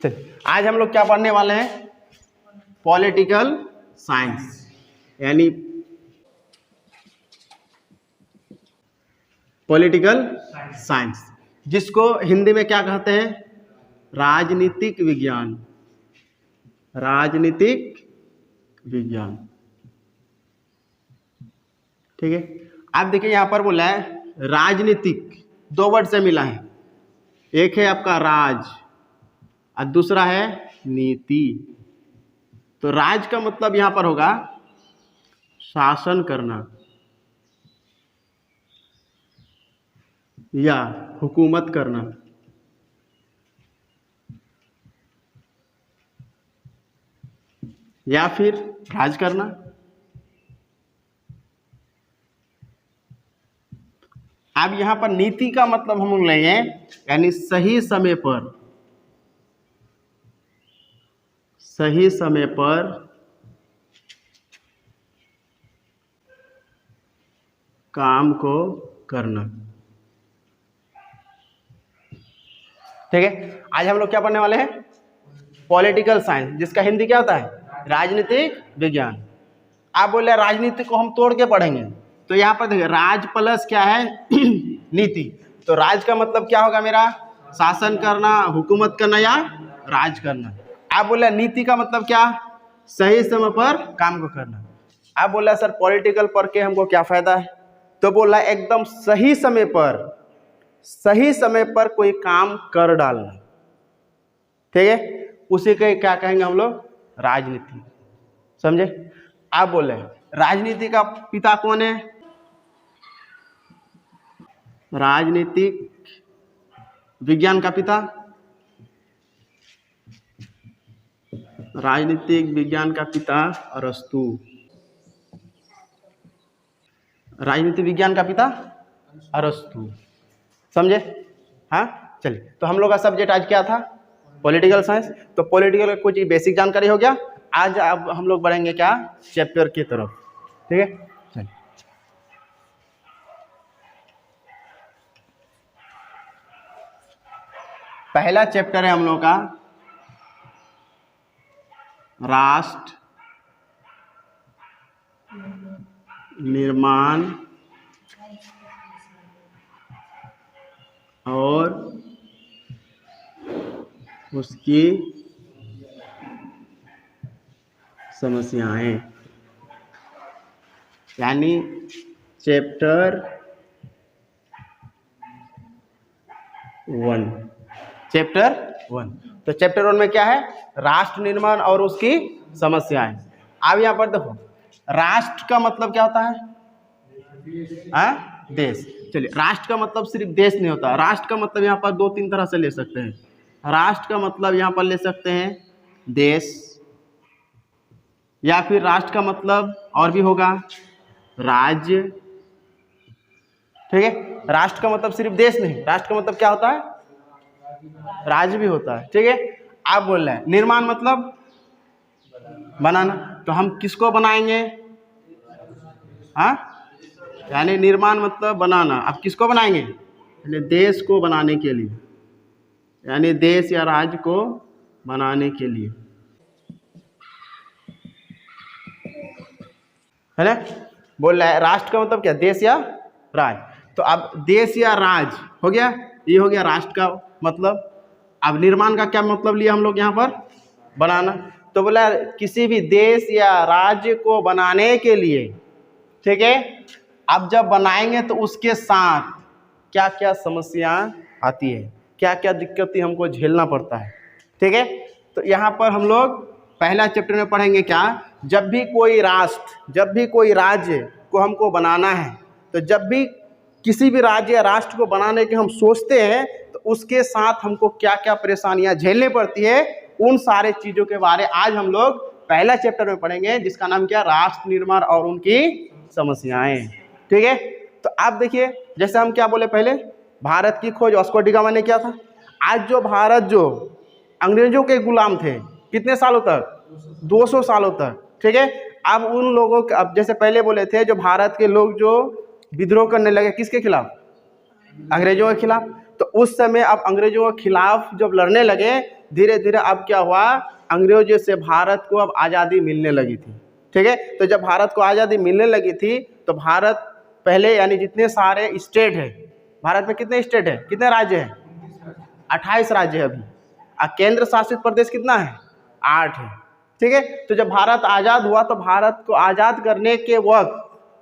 चलिए आज हम लोग क्या पढ़ने वाले हैं, पॉलिटिकल साइंस, यानी पॉलिटिकल साइंस, जिसको हिंदी में क्या कहते हैं, राजनीतिक विज्ञान। राजनीतिक विज्ञान, ठीक है। आप देखिए यहां पर बोला है राजनीतिक, दो वर्ड से मिला है, एक है आपका राज और दूसरा है नीति। तो राज का मतलब यहां पर होगा शासन करना या हुकूमत करना, या फिर राज करना। अब यहां पर नीति का मतलब हम लोग लेंगे यानी सही समय पर काम को करना, ठीक है। आज हम लोग क्या पढ़ने वाले हैं, पॉलिटिकल साइंस, जिसका हिंदी क्या होता है, राजनीतिक विज्ञान। आप बोले राजनीति को हम तोड़ के पढ़ेंगे, तो यहाँ पर देखिए राज प्लस क्या है नीति। तो राज का मतलब क्या होगा मेरा, शासन करना, हुकूमत करना या राज करना। आप बोले नीति का मतलब क्या, सही समय पर काम को करना। आप बोला सर पॉलिटिकल पढ़ के हमको क्या फायदा है, तो बोला एकदम सही समय पर कोई काम कर डालना, ठीक है, उसी के क्या कहेंगे हम लोग, राजनीति। समझे। आप बोले राजनीति का पिता कौन है, राजनीतिक विज्ञान का पिता, राजनीतिक विज्ञान का पिता अरस्तु। राजनीतिक विज्ञान का पिता अरस्तु, समझे। हाँ चलिए, तो हम लोग का सब्जेक्ट आज क्या था, पॉलिटिकल साइंस। तो पॉलिटिकल का कुछ बेसिक जानकारी हो गया। आज अब हम लोग बढ़ेंगे क्या, चैप्टर की तरफ, ठीक है। चलिए पहला चैप्टर है हम लोग का राष्ट्र निर्माण और उसकी समस्याएं, यानी चैप्टर 1। चैप्टर 1, तो चैप्टर 1 में क्या है, राष्ट्र निर्माण और उसकी समस्याएं। अब यहाँ पर देखो राष्ट्र का मतलब क्या होता है, देश। चलिए राष्ट्र का मतलब सिर्फ देश नहीं होता, राष्ट्र का मतलब यहाँ पर 2-3 तरह से ले सकते हैं। राष्ट्र का मतलब यहाँ पर ले सकते हैं देश, या फिर राष्ट्र का मतलब और भी होगा राज्य, ठीक है। राष्ट्र का मतलब सिर्फ देश नहीं, राष्ट्र का मतलब क्या होता है, राज्य भी होता है, ठीक है। आप बोल रहे हैं निर्माण मतलब बनाना, तो हम किसको बनाएंगे, यानी निर्माण मतलब बनाना। अब किसको बनाएंगे, यानी देश को बनाने के लिए, यानी देश या राज्य को बनाने के लिए, है ना। बोल रहा है राष्ट्र का मतलब क्या, देश या राज्य। तो अब देश या राज्य हो गया, ये हो गया राष्ट्र का मतलब। अब निर्माण का क्या मतलब लिया हम लोग यहाँ पर, बनाना। तो बोला किसी भी देश या राज्य को बनाने के लिए, ठीक है। अब जब बनाएंगे तो उसके साथ क्या क्या समस्या आती है, क्या क्या दिक्कतें हमको झेलना पड़ता है, ठीक है। तो यहाँ पर हम लोग पहला चैप्टर में पढ़ेंगे क्या, जब भी कोई राष्ट्र, जब भी कोई राज्य को हमको बनाना है, तो जब भी किसी भी राज्य या राष्ट्र को बनाने के हम सोचते हैं, तो उसके साथ हमको क्या क्या परेशानियां झेलनी पड़ती है, उन सारे चीज़ों के बारे आज हम लोग पहला चैप्टर में पढ़ेंगे, जिसका नाम क्या, राष्ट्र निर्माण और उनकी समस्याएं, ठीक है। तो आप देखिए जैसे हम क्या बोले पहले, भारत की खोज वास्को डी गामा ने किया था। आज जो भारत जो अंग्रेजों के गुलाम थे कितने सालों तक, 200 सालों तक, ठीक है। अब उन लोगों के, अब जैसे पहले बोले थे, जो भारत के लोग जो विद्रोह करने लगे किसके खिलाफ, अंग्रेजों के खिलाफ। तो उस समय अब अंग्रेजों के खिलाफ जब लड़ने लगे, धीरे धीरे अब क्या हुआ, अंग्रेजों से भारत को अब आज़ादी मिलने लगी थी। ठीक है, तो जब भारत को आज़ादी मिलने लगी थी तो भारत पहले यानी जितने सारे स्टेट है, भारत में कितने स्टेट है, कितने राज्य है, 28 राज्य है अभी, और केंद्र शासित प्रदेश कितना है, 8 है। ठीक है, तो जब भारत आज़ाद हुआ तो भारत को आज़ाद करने के वक्त,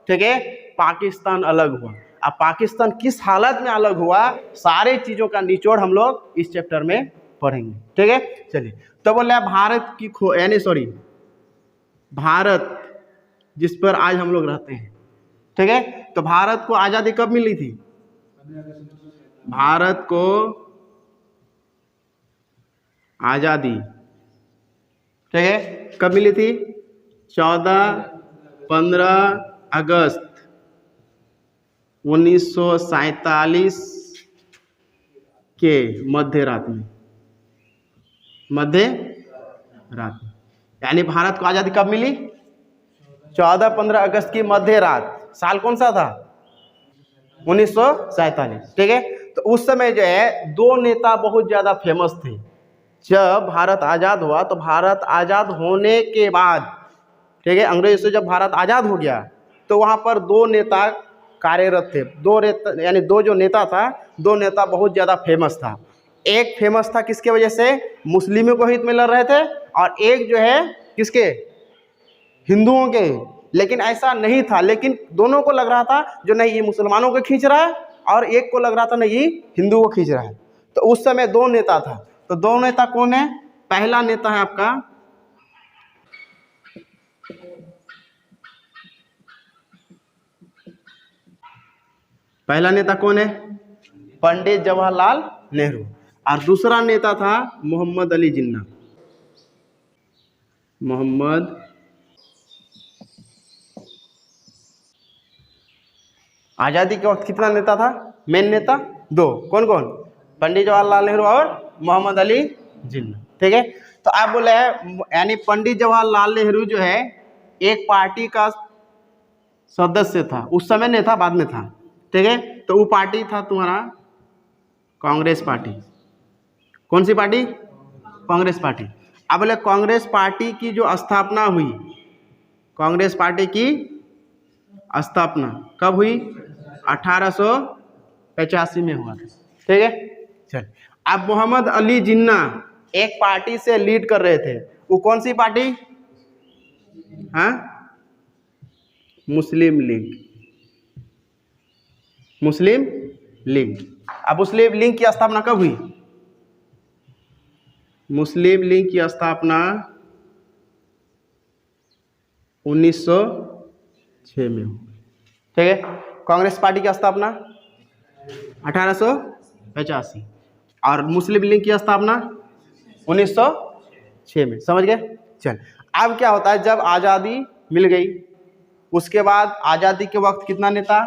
ठीक है, पाकिस्तान अलग हुआ। अब पाकिस्तान किस हालत में अलग हुआ, सारे चीज़ों का निचोड़ हम लोग इस चैप्टर में पढ़ेंगे। ठीक है, चलिए, तो बोल रहा है भारत की भारत जिस पर आज हम लोग रहते हैं। ठीक है, तो भारत को आज़ादी कब मिली थी, भारत को आज़ादी, ठीक है, कब मिली थी, 14-15 अगस्त 1947 के मध्य रात में, यानी भारत को आज़ादी कब मिली, 14-15 अगस्त की मध्य रात। साल कौन सा था, 1947। ठीक है, तो उस समय जो है दो नेता बहुत ज़्यादा फेमस थे। जब भारत आज़ाद हुआ तो भारत आज़ाद होने के बाद, ठीक है, अंग्रेज से जब भारत आज़ाद हो गया तो वहाँ पर दो नेता कार्यरत थे। यानी दो जो नेता था, दो नेता बहुत ज़्यादा फेमस था। एक फेमस था किसके वजह से, मुस्लिमों को हित में लड़ रहे थे, और एक जो है किसके, हिंदुओं के। लेकिन ऐसा नहीं था, लेकिन दोनों को लग रहा था जो नहीं ये मुसलमानों को खींच रहा है, और एक को लग रहा था नहीं ये हिंदुओं को खींच रहा है। तो उस समय दो नेता था। तो दो नेता कौन है, पहला नेता है आपका कौन है, पंडित जवाहरलाल नेहरू, और दूसरा नेता था मोहम्मद अली जिन्ना। आज़ादी के वक्त कितना नेता था, मेन नेता दो, कौन कौन, पंडित जवाहरलाल नेहरू और मोहम्मद अली जिन्ना। ठीक है, तो आप बोले यानी पंडित जवाहरलाल नेहरू जो है एक पार्टी का सदस्य था, उस समय नहीं था, बाद में था। ठीक है, तो वो पार्टी था तुम्हारा कांग्रेस पार्टी। कौन सी पार्टी, कांग्रेस पार्टी। अब बोले कांग्रेस पार्टी की जो स्थापना हुई, कांग्रेस पार्टी की स्थापना कब हुई, 1885 में हुआ था। ठीक है, चल, अब मोहम्मद अली जिन्ना एक पार्टी से लीड कर रहे थे, वो कौन सी पार्टी, हाँ, मुस्लिम लीग। अब मुस्लिम लीग की स्थापना कब हुई, मुस्लिम लीग की स्थापना 1906 में हुई। ठीक है, कांग्रेस पार्टी की स्थापना 1885 और मुस्लिम लीग की स्थापना 1906 में। समझ गए। चल, अब क्या होता है, जब आज़ादी मिल गई उसके बाद आज़ादी के वक्त कितना नेता,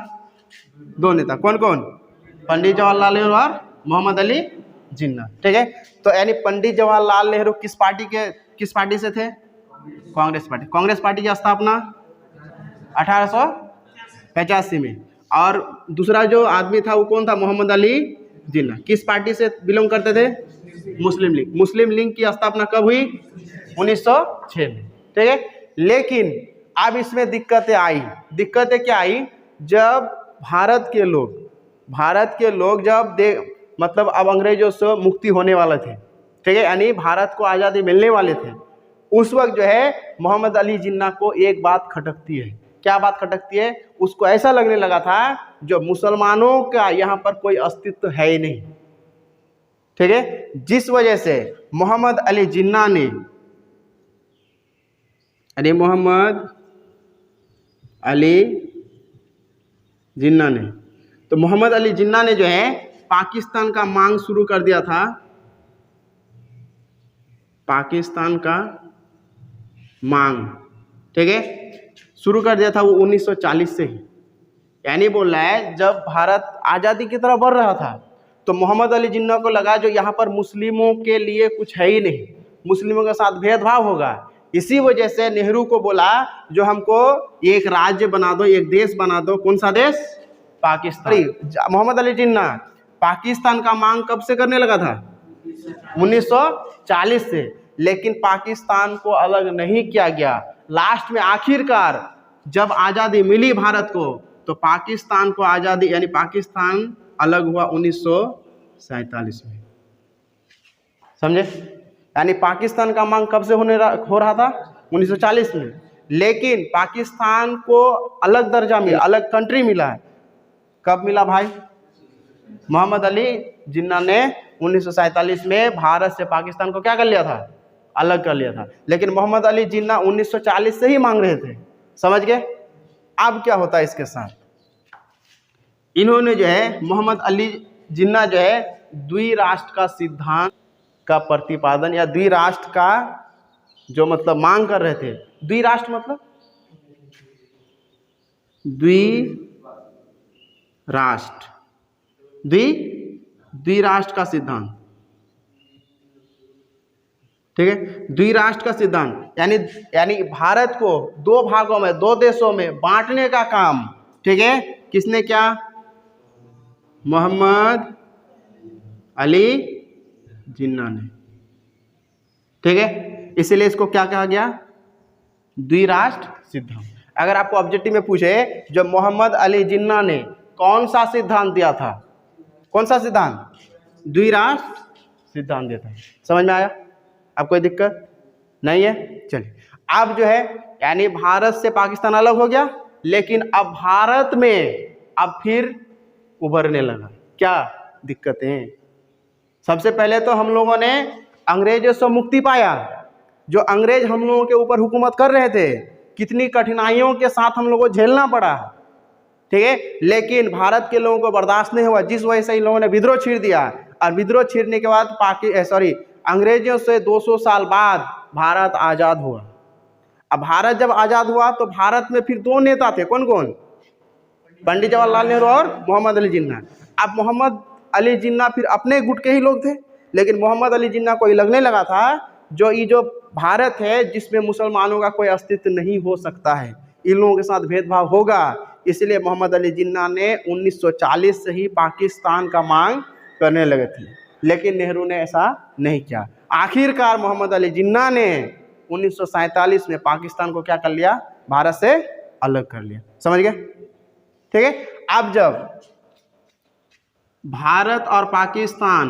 दो नेता, कौन कौन, पंडित जवाहरलाल नेहरू और मोहम्मद अली जिन्ना। ठीक है, तो यानी पंडित जवाहरलाल नेहरू किस पार्टी से थे, कांग्रेस पार्टी। कांग्रेस पार्टी की स्थापना 1885 में, और दूसरा जो आदमी था वो कौन था, मोहम्मद अली जिन्ना, किस पार्टी से बिलोंग करते थे, मुस्लिम लीग। मुस्लिम लीग की स्थापना कब हुई, 1906 में। ठीक है, लेकिन अब इसमें दिक्कतें आई। दिक्कतें क्या आई, जब भारत के लोग जब मतलब अब अंग्रेजों से मुक्ति होने वाले थे, ठीक है, यानी भारत को आज़ादी मिलने वाले थे, उस वक्त जो है मोहम्मद अली जिन्ना को एक बात खटकती है। क्या बात खटकती है, उसको ऐसा लगने लगा था जो मुसलमानों का यहाँ पर कोई अस्तित्व है ही नहीं। ठीक है, जिस वजह से मोहम्मद अली जिन्ना ने तो मोहम्मद अली जिन्ना ने जो है पाकिस्तान का मांग शुरू कर दिया था, पाकिस्तान का मांग, ठीक है, शुरू कर दिया था वो 1940 से ही। यानी बोल रहा है जब भारत आज़ादी की तरफ बढ़ रहा था तो मोहम्मद अली जिन्ना को लगा जो यहाँ पर मुस्लिमों के लिए कुछ है ही नहीं, मुस्लिमों के साथ भेदभाव होगा। इसी वजह से नेहरू को बोला जो हमको एक राज्य बना दो, एक देश बना दो। कौन सा देश, पाकिस्तान। मोहम्मद अली जिन्ना पाकिस्तान का मांग कब से करने लगा था? 1940 से। लेकिन पाकिस्तान को अलग नहीं किया गया। लास्ट में आखिरकार जब आज़ादी मिली भारत को, तो पाकिस्तान को आज़ादी यानी पाकिस्तान अलग हुआ 1947 में। समझे? यानी पाकिस्तान का मांग कब से हो रहा था? 1940 में। लेकिन पाकिस्तान को अलग दर्जा मिला, अलग कंट्री मिला है। कब मिला भाई? मोहम्मद अली जिन्ना ने 1947 में भारत से पाकिस्तान को क्या कर लिया था? अलग कर लिया था। लेकिन मोहम्मद अली जिन्ना 1940 से ही मांग रहे थे। समझ गए? अब क्या होता है इसके साथ? इन्होंने जो है मोहम्मद अली जिन्ना जो है द्विराष्ट्र का सिद्धांत का प्रतिपादन या द्विराष्ट्र का जो मतलब मांग कर रहे थे। द्विराष्ट्र मतलब द्विराष्ट्र का सिद्धांत, ठीक है। द्विराष्ट्र का सिद्धांत यानी भारत को दो भागों में, दो देशों में बांटने का काम, ठीक है, किसने किया? मोहम्मद अली जिन्ना ने, ठीक है। इसीलिए इसको क्या कहा गया? द्विराष्ट्र सिद्धांत। अगर आपको ऑब्जेक्टिव में पूछे जो मोहम्मद अली जिन्ना ने कौन सा सिद्धांत दिया था, कौन सा सिद्धांत? द्विराष्ट्र सिद्धांत दिया था। समझ में आया? अब कोई दिक्कत नहीं है? चलिए, अब जो है यानी भारत से पाकिस्तान अलग हो गया, लेकिन अब भारत में अब फिर उभरने लगा। क्या दिक्कतें? सबसे पहले तो हम लोगों ने अंग्रेजों से मुक्ति पाया। जो अंग्रेज हम लोगों के ऊपर हुकूमत कर रहे थे, कितनी कठिनाइयों के साथ हम लोगों को झेलना पड़ा, ठीक है। लेकिन भारत के लोगों को बर्दाश्त नहीं हुआ, जिस वजह से इन लोगों ने विद्रोह छीड़ दिया। और विद्रोह छीड़ने के बाद अंग्रेजों से 200 साल बाद भारत आज़ाद हुआ। अब भारत जब आज़ाद हुआ तो भारत में फिर दो नेता थे। कौन कौन? पंडित जवाहरलाल नेहरू और मोहम्मद अली जिन्ना। अब मोहम्मद अली जिन्ना फिर अपने गुट के ही लोग थे, लेकिन मोहम्मद अली जिन्ना को ये लगने लगा था जो ये जो भारत है जिसमें मुसलमानों का कोई अस्तित्व नहीं हो सकता है, इन लोगों के साथ भेदभाव होगा। इसलिए मोहम्मद अली जिन्ना ने 1940 से ही पाकिस्तान का मांग करने लगे थे, लेकिन नेहरू ने ऐसा नहीं किया। आखिरकार मोहम्मद अली जिन्ना ने 1947 में पाकिस्तान को क्या कर लिया? भारत से अलग कर लिया। समझ गए? ठीक है। अब जब भारत और पाकिस्तान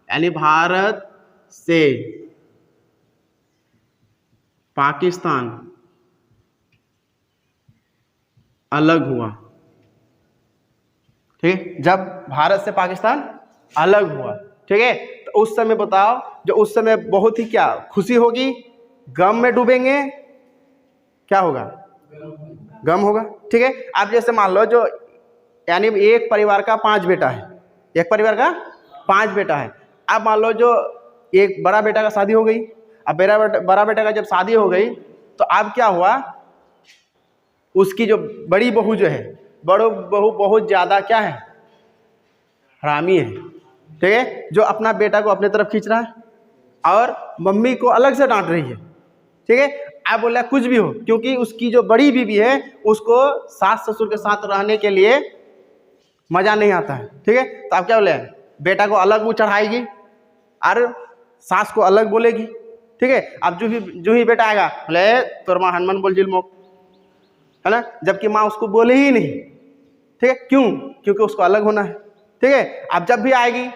यानी भारत से पाकिस्तान अलग हुआ, ठीक है, जब भारत से पाकिस्तान अलग हुआ, ठीक है, तो उस समय बताओ, जो उस समय बहुत ही क्या खुशी होगी, गम में डूबेंगे, क्या होगा? गम होगा, ठीक है। अब जैसे मान लो जो यानी एक परिवार का 5 बेटा है, एक परिवार का 5 बेटा है। अब मान लो जो एक बड़ा बेटा का शादी हो गई। अब बड़ा बेटा का जब शादी हो गई तो अब क्या हुआ, उसकी जो बड़ी बहू जो है, बड़ो बहू बहुत ज़्यादा क्या है? हरामी है, ठीक है, जो अपना बेटा को अपने तरफ खींच रहा है और मम्मी को अलग से डांट रही है, ठीक है। अब बोला कुछ भी हो, क्योंकि उसकी जो बड़ी बीवी है उसको सास ससुर के साथ रहने के लिए मज़ा नहीं आता है, ठीक है। तो अब क्या बोले, बेटा को अलग वो चढ़ाएगी और सास को अलग बोलेगी, ठीक है। अब जो ही बेटा आएगा बोले तोर माँ हनुमान बोल जिल मोक, है ना, जबकि माँ उसको बोले ही नहीं, ठीक है। क्यों? क्योंकि उसको अलग होना है, ठीक है। अब जब भी आएगी,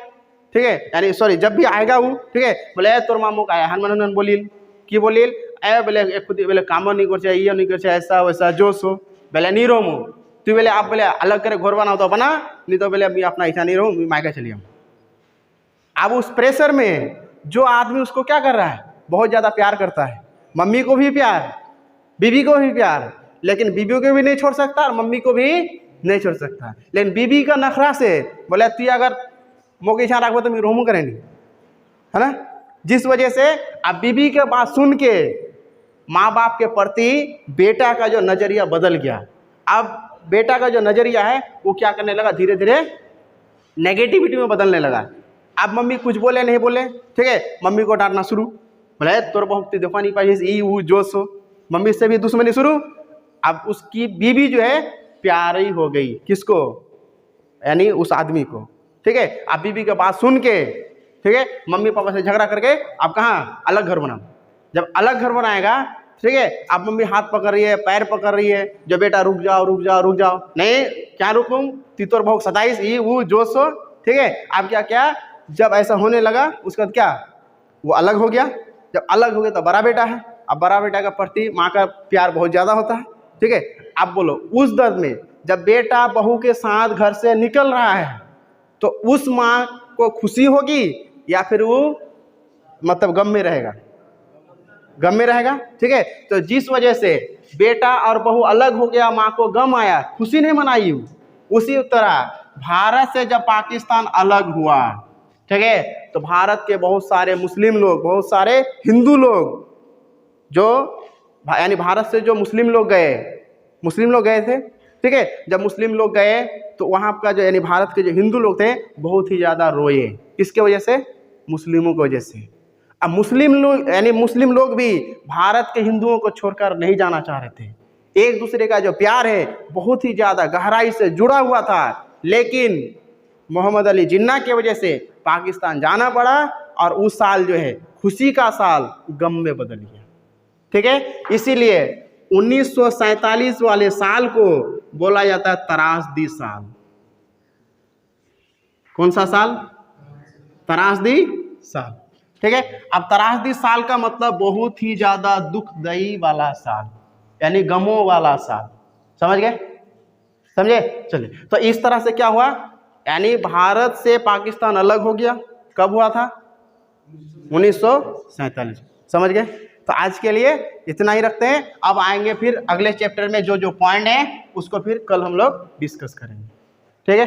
ठीक है, यानी सॉरी जब भी आएगा वो, ठीक है, बोले तोर माँ मोक आया हनुमान बोलिल कि बोलिल बोले खुद बोले काम नहीं कर चाहिए, ये नहीं कर चाहिए, ऐसा वैसा जो सो बोले नहीं रो मो तू बोले आप बोले अलग करे घर बनाओ तो बना, नहीं तो बोले अभी अपना इच्छा नहीं रहूँ, मायका चलिए। अब उस प्रेशर में जो आदमी उसको क्या कर रहा है, बहुत ज़्यादा प्यार करता है, मम्मी को भी प्यार, बीवी को भी प्यार, लेकिन बीवी को भी नहीं छोड़ सकता और मम्मी को भी नहीं छोड़ सकता। लेकिन बीवी का नखरा से बोले तू अगर मौके इच्छा रखो तो मैं रोमू करेंगे, है ना। जिस वजह से अब बीवी के बात सुन के माँ बाप के प्रति बेटा का जो नज़रिया बदल गया। अब बेटा का जो नज़रिया है वो क्या करने लगा, धीरे धीरे नेगेटिविटी में बदलने लगा। अब मम्मी कुछ बोले नहीं बोले, ठीक है, मम्मी को डांटना शुरू, बोले तोर बहुत देखो नहीं पाई वो जो सो, मम्मी से भी दुश्मनी शुरू। अब उसकी बीवी जो है प्यारी हो गई, किसको? यानी उस आदमी को, ठीक है। आप बीबी की बात सुन के, ठीक है, मम्मी पापा से झगड़ा करके आप कहाँ अलग घर बनाओ। जब अलग घर बनाएगा, ठीक है, आप मम्मी हाथ पकड़ रही है, पैर पकड़ रही है, जो बेटा रुक जाओ रुक जाओ रुक जाओ, नहीं क्या रुकूं, तितोर भोग 27 ये वो जो सो, ठीक है। आप क्या क्या जब ऐसा होने लगा उसके बाद क्या वो अलग हो गया। जब अलग हो गया तो बड़ा बेटा है, अब बड़ा बेटा का प्रति माँ का प्यार बहुत ज़्यादा होता है, ठीक है। आप बोलो उस दर्द में जब बेटा बहू के साथ घर से निकल रहा है तो उस माँ को खुशी होगी या फिर वो मतलब गम में रहेगा, गम में रहेगा, ठीक है। तो जिस वजह से बेटा और बहू अलग हो गया, माँ को गम आया, खुशी नहीं मनाई, उसी तरह भारत से जब पाकिस्तान अलग हुआ, ठीक है, तो भारत के बहुत सारे मुस्लिम लोग, बहुत सारे हिंदू लोग जो यानी भारत से जो मुस्लिम लोग गए थे, ठीक है। जब मुस्लिम लोग गए तो वहाँ का जो यानी भारत के जो हिंदू लोग थे बहुत ही ज़्यादा रोए, किसके वजह से, मुस्लिमों की वजह से। अब मुस्लिम लोग यानी मुस्लिम लोग भी भारत के हिंदुओं को छोड़कर नहीं जाना चाह रहे थे। एक दूसरे का जो प्यार है बहुत ही ज़्यादा गहराई से जुड़ा हुआ था, लेकिन मोहम्मद अली जिन्ना की वजह से पाकिस्तान जाना पड़ा और उस साल जो है खुशी का साल गम में बदल गया, ठीक है। इसीलिए 1947 वाले साल को बोला जाता है त्रासदी साल। कौन सा साल, त्रासदी साल, ठीक है। अब त्रासदी साल का मतलब बहुत ही ज्यादा दुखदायी वाला साल, यानी गमों वाला साल, समझ गए, समझे। चलिए, तो इस तरह से क्या हुआ, यानी भारत से पाकिस्तान अलग हो गया, कब हुआ था, 1947, समझ गए। तो आज के लिए इतना ही रखते हैं, अब आएंगे फिर अगले चैप्टर में जो जो पॉइंट है उसको फिर कल हम लोग डिस्कस करेंगे, ठीक है।